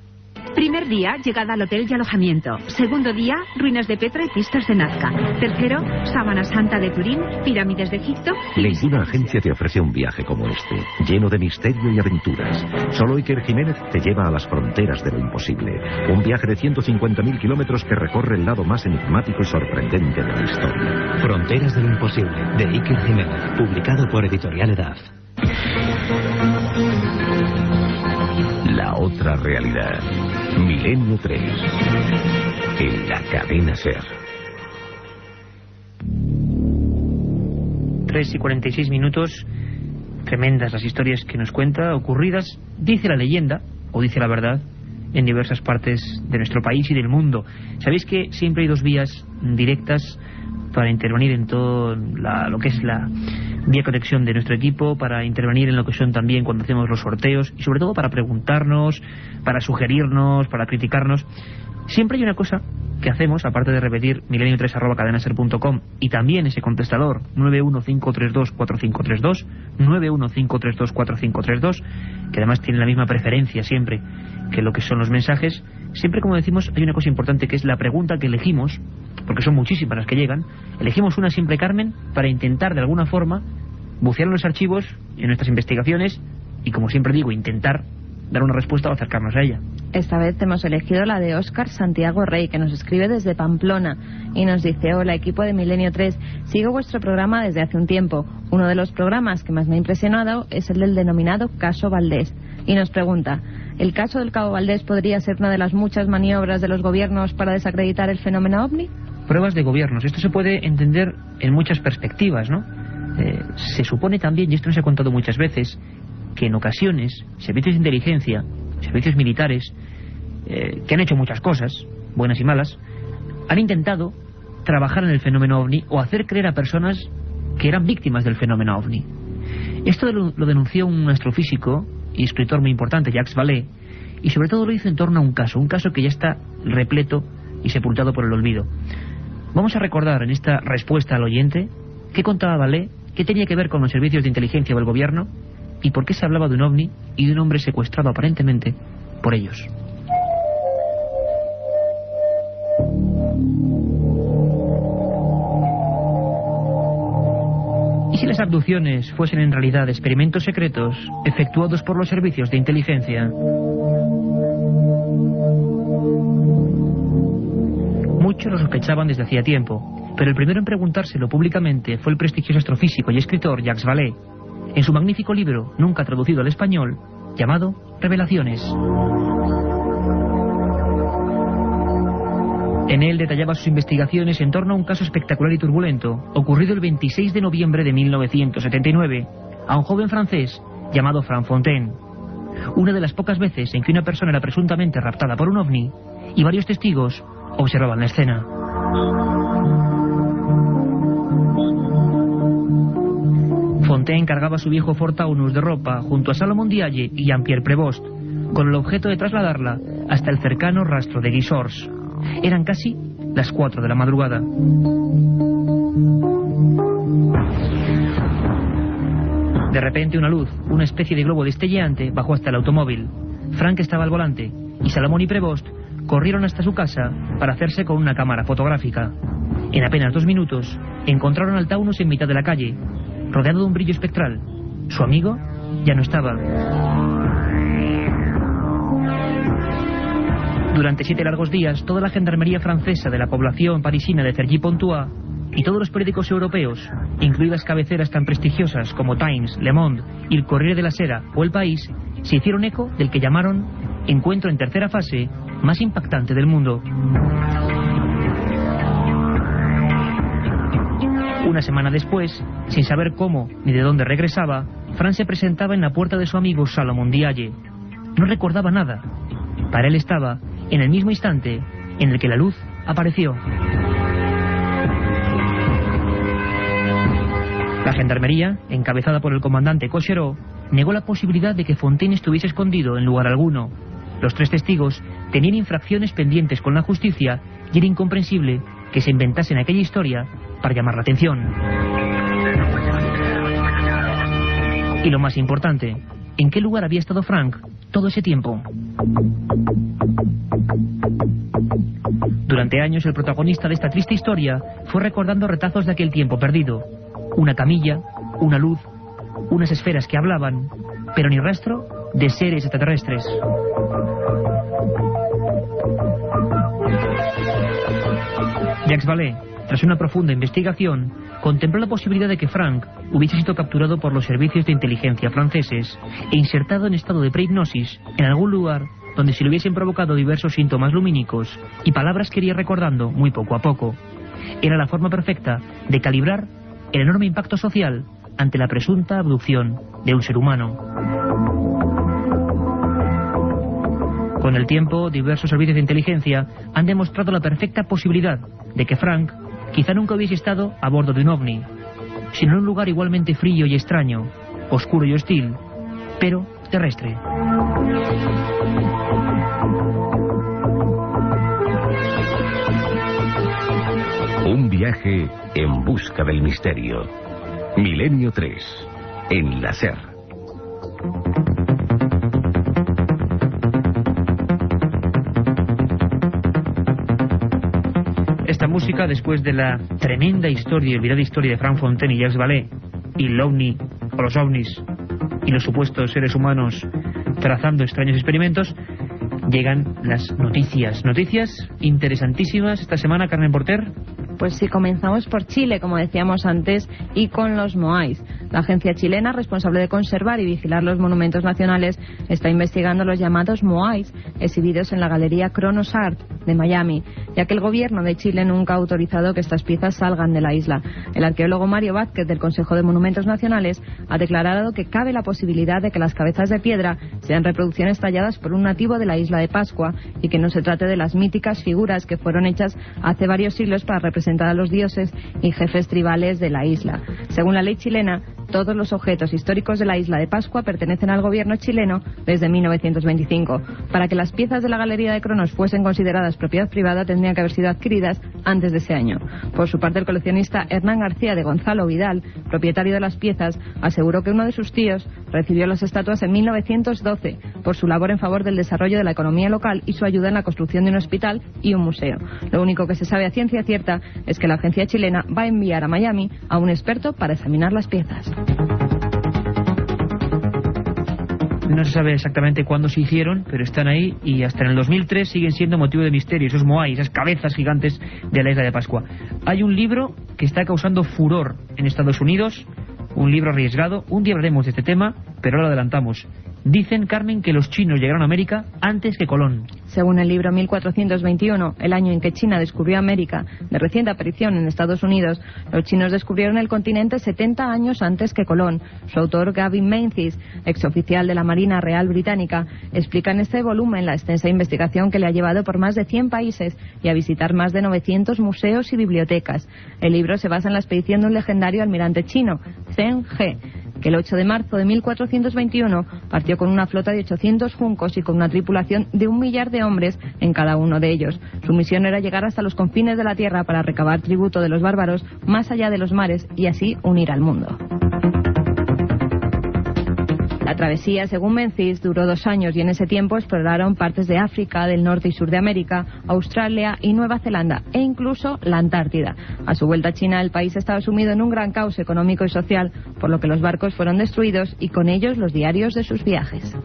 Primer día, llegada al hotel y alojamiento. Segundo día, ruinas de Petra y pistas de Nazca. Tercero, Sábana Santa de Turín, pirámides de Egipto. Ninguna agencia te ofrece un viaje como este, lleno de misterio y aventuras. Solo Iker Jiménez te lleva a las fronteras de lo imposible. Un viaje de 150.000 kilómetros que recorre el lado más enigmático y sorprendente de la historia. Fronteras de lo imposible, de Iker Jiménez, publicado por Editorial Edad. La otra realidad. Milenio 3. En la cadena SER. 3:46. Tremendas las historias que nos cuenta, ocurridas, dice la leyenda, o dice la verdad, en diversas partes de nuestro país y del mundo. Sabéis que siempre hay 2 vías directas para intervenir en todo lo que es la vía conexión de nuestro equipo, para intervenir en lo que son también cuando hacemos los sorteos, y sobre todo para preguntarnos, para sugerirnos, para criticarnos. Siempre hay una cosa que hacemos, aparte de repetir milenio3@cadenaser.com, y también ese contestador 915324532, 915324532, que además tiene la misma preferencia siempre que lo que son los mensajes. Siempre, como decimos, hay una cosa importante, que es la pregunta que elegimos, porque son muchísimas las que llegan. Elegimos una siempre, Carmen, para intentar de alguna forma bucear en los archivos, en nuestras investigaciones, y como siempre digo, intentar dar una respuesta o acercarnos a ella. Esta vez hemos elegido la de Óscar Santiago Rey, que nos escribe desde Pamplona y nos dice: hola, equipo de Milenio 3, sigo vuestro programa desde hace un tiempo. Uno de los programas que más me ha impresionado es el del denominado Caso Valdés, y nos pregunta: ¿el caso del Cabo Valdés podría ser una de las muchas maniobras de los gobiernos para desacreditar el fenómeno OVNI? Pruebas de gobiernos. Esto se puede entender en muchas perspectivas, ¿no? Se supone también, y esto nos ha contado muchas veces, que en ocasiones servicios de inteligencia, servicios militares, que han hecho muchas cosas, buenas y malas, han intentado trabajar en el fenómeno OVNI o hacer creer a personas que eran víctimas del fenómeno OVNI. Esto lo denunció un astrofísico y escritor muy importante, Jacques Vallée, y sobre todo lo hizo en torno a un caso que ya está repleto y sepultado por el olvido. Vamos a recordar en esta respuesta al oyente qué contaba Vallée, qué tenía que ver con los servicios de inteligencia o el gobierno, y por qué se hablaba de un ovni y de un hombre secuestrado aparentemente por ellos. ¿Y si las abducciones fuesen en realidad experimentos secretos efectuados por los servicios de inteligencia? Muchos lo sospechaban desde hacía tiempo, pero el primero en preguntárselo públicamente fue el prestigioso astrofísico y escritor Jacques Vallée, en su magnífico libro, nunca traducido al español, llamado Revelaciones. En él detallaba sus investigaciones en torno a un caso espectacular y turbulento, ocurrido el 26 de noviembre de 1979, a un joven francés llamado Frank Fontaine. Una de las pocas veces en que una persona era presuntamente raptada por un ovni, y varios testigos observaban la escena. Fontaine cargaba su viejo Ford Taunus de ropa junto a Salomon Diaye y Jean-Pierre Prévost, con el objeto de trasladarla hasta el cercano rastro de Guisors. Eran casi las 4 de la madrugada. De repente una luz, una especie de globo destelleante, bajó hasta el automóvil. Frank estaba al volante y Salomon y Prévost corrieron hasta su casa para hacerse con una cámara fotográfica. En apenas 2 minutos encontraron al Taunus en mitad de la calle, rodeado de un brillo espectral. Su amigo ya no estaba. Durante 7 largos días, toda la gendarmería francesa de la población parisina de Cergy-Pontoise y todos los periódicos europeos, incluidas cabeceras tan prestigiosas como Times, Le Monde y el Corriere de la Sera o El País, se hicieron eco del que llamaron encuentro en tercera fase más impactante del mundo. Una semana después, sin saber cómo ni de dónde regresaba, Frank se presentaba en la puerta de su amigo Salomón Dialle. No recordaba nada. Para él estaba en el mismo instante en el que la luz apareció. La gendarmería, encabezada por el comandante Cocherot, negó la posibilidad de que Fontaine estuviese escondido en lugar alguno. Los 3 testigos tenían infracciones pendientes con la justicia y era incomprensible que se inventasen aquella historia para llamar la atención. Y lo más importante, ¿en qué lugar había estado Frank todo ese tiempo? Durante años el protagonista de esta triste historia fue recordando retazos de aquel tiempo perdido. Una camilla, una luz, unas esferas que hablaban, pero ni rastro de seres extraterrestres. Jacques Vallée, tras una profunda investigación, contempló la posibilidad de que Frank hubiese sido capturado por los servicios de inteligencia franceses e insertado en estado de prehipnosis en algún lugar donde se le hubiesen provocado diversos síntomas lumínicos y palabras que iría recordando muy poco a poco. Era la forma perfecta de calibrar el enorme impacto social ante la presunta abducción de un ser humano. Con el tiempo, diversos servicios de inteligencia han demostrado la perfecta posibilidad de que Frank quizá nunca hubiese estado a bordo de un ovni, sino en un lugar igualmente frío y extraño, oscuro y hostil, pero terrestre. Un viaje en busca del misterio. Milenio 3, en la SER. Esta música, después de la tremenda historia y olvidada historia de Frank Fontaine y Jacques Vallée, y el ovni, o los ovnis, y los supuestos seres humanos trazando extraños experimentos, llegan las noticias. Noticias interesantísimas esta semana, Carmen Porter. Pues sí, comenzamos por Chile, como decíamos antes, y con los Moais. La agencia chilena responsable de conservar y vigilar los monumentos nacionales está investigando los llamados Moais, exhibidos en la galería Kronos Art de Miami, ya que el gobierno de Chile nunca ha autorizado que estas piezas salgan de la isla. El arqueólogo Mario Vázquez del Consejo de Monumentos Nacionales ha declarado que cabe la posibilidad de que las cabezas de piedra sean reproducciones talladas por un nativo de la isla de Pascua y que no se trate de las míticas figuras que fueron hechas hace varios siglos para representar a los dioses y jefes tribales de la isla. Según la ley chilena, todos los objetos históricos de la isla de Pascua pertenecen al gobierno chileno desde 1925. Para que las piezas de la galería de Kronos fuesen consideradas propiedad privada, tendrían que haber sido adquiridas antes de ese año. Por su parte, el coleccionista Hernán García de Gonzalo Vidal, propietario de las piezas, aseguró que uno de sus tíos recibió las estatuas en 1912 por su labor en favor del desarrollo de la economía local y su ayuda en la construcción de un hospital y un museo. Lo único que se sabe a ciencia cierta es que la agencia chilena va a enviar a Miami a un experto para examinar las piezas. No se sabe exactamente cuándo se hicieron, pero están ahí y hasta en el 2003 siguen siendo motivo de misterio, esos moai, esas cabezas gigantes de la isla de Pascua. Hay un libro que está causando furor en Estados Unidos, un libro arriesgado. Un día hablaremos de este tema, pero ahora lo adelantamos. Dicen, Carmen, que los chinos llegaron a América antes que Colón. Según el libro 1421, el año en que China descubrió América, de reciente aparición en Estados Unidos, los chinos descubrieron el continente 70 años antes que Colón. Su autor, Gavin Menzies, exoficial de la Marina Real Británica, explica en este volumen la extensa investigación que le ha llevado por más de 100 países y a visitar más de 900 museos y bibliotecas. El libro se basa en la expedición de un legendario almirante chino, Zheng He, que el 8 de marzo de 1421 partió con una flota de 800 juncos y con una tripulación de 1 millar de hombres en cada uno de ellos. Su misión era llegar hasta los confines de la tierra para recabar tributo de los bárbaros más allá de los mares y así unir al mundo. La travesía, según Menzies, duró 2 años y en ese tiempo exploraron partes de África, del norte y sur de América, Australia y Nueva Zelanda e incluso la Antártida. A su vuelta a China, el país estaba sumido en un gran caos económico y social, por lo que los barcos fueron destruidos y con ellos los diarios de sus viajes.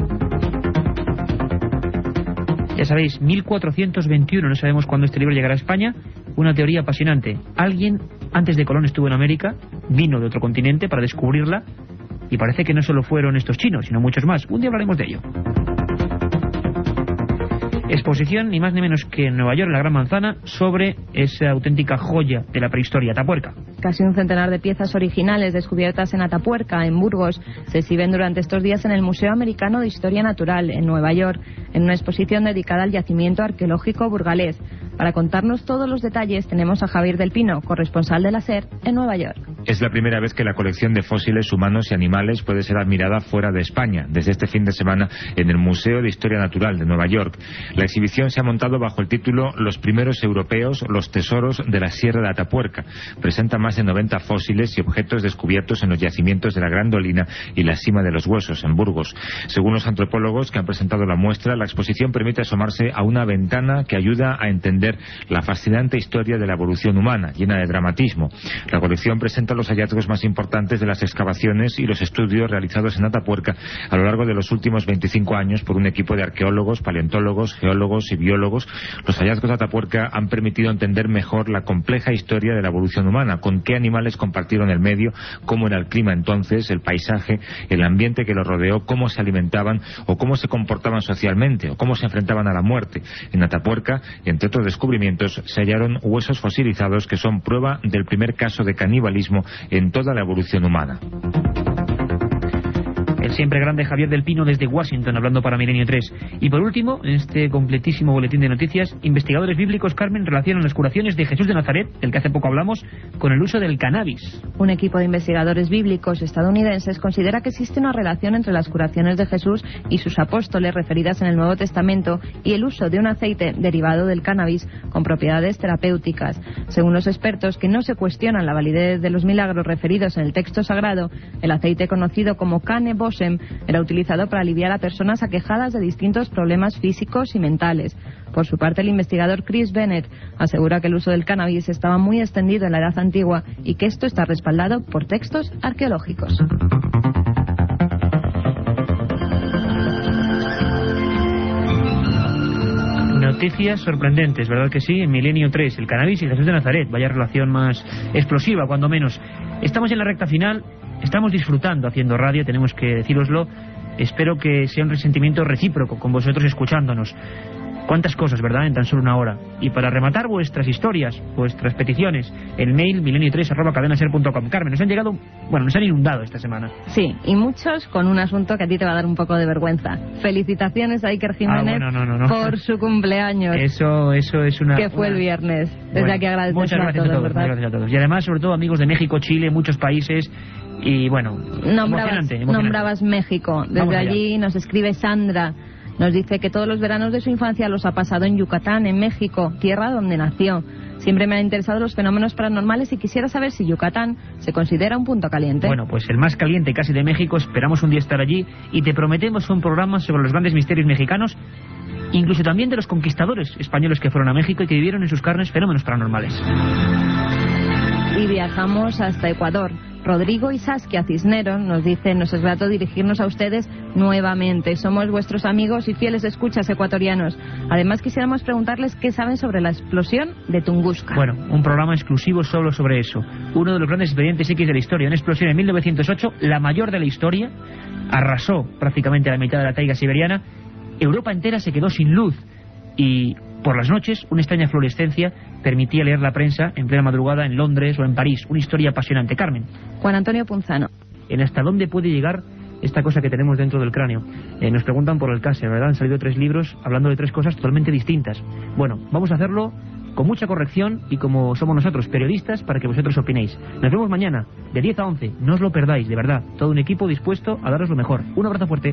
Ya sabéis, 1421, no sabemos cuándo este libro llegará a España. Una teoría apasionante. Alguien antes de Colón estuvo en América, vino de otro continente para descubrirla. Y parece que no solo fueron estos chinos, sino muchos más. Un día hablaremos de ello. Exposición, ni más ni menos que en Nueva York, en la Gran Manzana, sobre esa auténtica joya de la prehistoria, Atapuerca. Casi un centenar de piezas originales descubiertas en Atapuerca, en Burgos, se exhiben durante estos días en el Museo Americano de Historia Natural, en Nueva York, en una exposición dedicada al yacimiento arqueológico burgalés. Para contarnos todos los detalles tenemos a Javier del Pino, corresponsal de la SER en Nueva York. Es la primera vez que la colección de fósiles humanos y animales puede ser admirada fuera de España, desde este fin de semana en el Museo de Historia Natural de Nueva York. La exhibición se ha montado bajo el título Los primeros europeos, los tesoros de la Sierra de Atapuerca. Presenta más de 90 fósiles y objetos descubiertos en los yacimientos de la Gran Dolina y la Cima de los Huesos, en Burgos. Según los antropólogos que han presentado la muestra, la exposición permite asomarse a una ventana que ayuda a entender la fascinante historia de la evolución humana, llena de dramatismo. La colección presenta los hallazgos más importantes de las excavaciones y los estudios realizados en Atapuerca a lo largo de los últimos 25 años por un equipo de arqueólogos, paleontólogos, geólogos y biólogos. Los hallazgos de Atapuerca han permitido entender mejor la compleja historia de la evolución humana, con qué animales compartieron el medio, cómo era el clima entonces, el paisaje, el ambiente que los rodeó, cómo se alimentaban o cómo se comportaban socialmente o cómo se enfrentaban a la muerte. En Atapuerca, entre otros descubrimientos, se hallaron huesos fosilizados que son prueba del primer caso de canibalismo en toda la evolución humana. El siempre grande Javier del Pino desde Washington, hablando para Milenio 3. Y por último, en este completísimo boletín de noticias, investigadores bíblicos, Carmen, relacionan las curaciones de Jesús de Nazaret, del que hace poco hablamos, con el uso del cannabis. Un equipo de investigadores bíblicos estadounidenses considera que existe una relación entre las curaciones de Jesús y sus apóstoles referidas en el Nuevo Testamento y el uso de un aceite derivado del cannabis con propiedades terapéuticas. Según los expertos, que no se cuestionan la validez de los milagros referidos en el texto sagrado, el aceite conocido como Cane Bosem era utilizado para aliviar a personas aquejadas de distintos problemas físicos y mentales. Por su parte, el investigador Chris Bennett asegura que el uso del cannabis estaba muy extendido en la Edad Antigua y que esto está respaldado por textos arqueológicos. Noticias sorprendentes, ¿verdad que sí? En Milenio 3, el cannabis y Jesús de Nazaret. Vaya relación más explosiva, cuando menos. Estamos en la recta final, estamos disfrutando haciendo radio, tenemos que decíroslo. Espero que sea un resentimiento recíproco con vosotros escuchándonos. Cuántas cosas, ¿verdad?, en tan solo una hora. Y para rematar vuestras historias, vuestras peticiones, el mail milenio3@cadenaser.com. Carmen, nos han llegado, bueno, nos han inundado esta semana. Sí, y muchos con un asunto que a ti te va a dar un poco de vergüenza. Felicitaciones a Iker Jiménez por su cumpleaños. Eso es una... Que fue el viernes. Desde aquí agradecemos a todos, ¿verdad? Muchas gracias a todos. Y además, sobre todo, amigos de México, Chile, muchos países... Y bueno, emocionante. Nombrabas México. Desde allí nos escribe Sandra. Nos dice que todos los veranos de su infancia los ha pasado en Yucatán, en México, tierra donde nació. Siempre me han interesado los fenómenos paranormales y quisiera saber si Yucatán se considera un punto caliente. Bueno, pues el más caliente casi de México. Esperamos un día estar allí y te prometemos un programa sobre los grandes misterios mexicanos, incluso también de los conquistadores españoles que fueron a México y que vivieron en sus carnes fenómenos paranormales. Y viajamos hasta Ecuador. Rodrigo y Saskia Cisneros nos dicen: nos es grato dirigirnos a ustedes nuevamente. Somos vuestros amigos y fieles escuchas ecuatorianos. Además, quisiéramos preguntarles qué saben sobre la explosión de Tunguska. Bueno, un programa exclusivo solo sobre eso. Uno de los grandes expedientes X de la historia. Una explosión en 1908, la mayor de la historia. Arrasó prácticamente la mitad de la taiga siberiana. Europa entera se quedó sin luz. Y por las noches, una extraña fluorescencia permitía leer la prensa en plena madrugada en Londres o en París. Una historia apasionante. Carmen. Juan Antonio Punzano. ¿En hasta dónde puede llegar esta cosa que tenemos dentro del cráneo? Nos preguntan por el Cácer, ¿verdad? Han salido 3 libros hablando de 3 cosas totalmente distintas. Bueno, vamos a hacerlo con mucha corrección y como somos nosotros, periodistas, para que vosotros opinéis. Nos vemos mañana, de 10 a 11. No os lo perdáis, de verdad. Todo un equipo dispuesto a daros lo mejor. Un abrazo fuerte.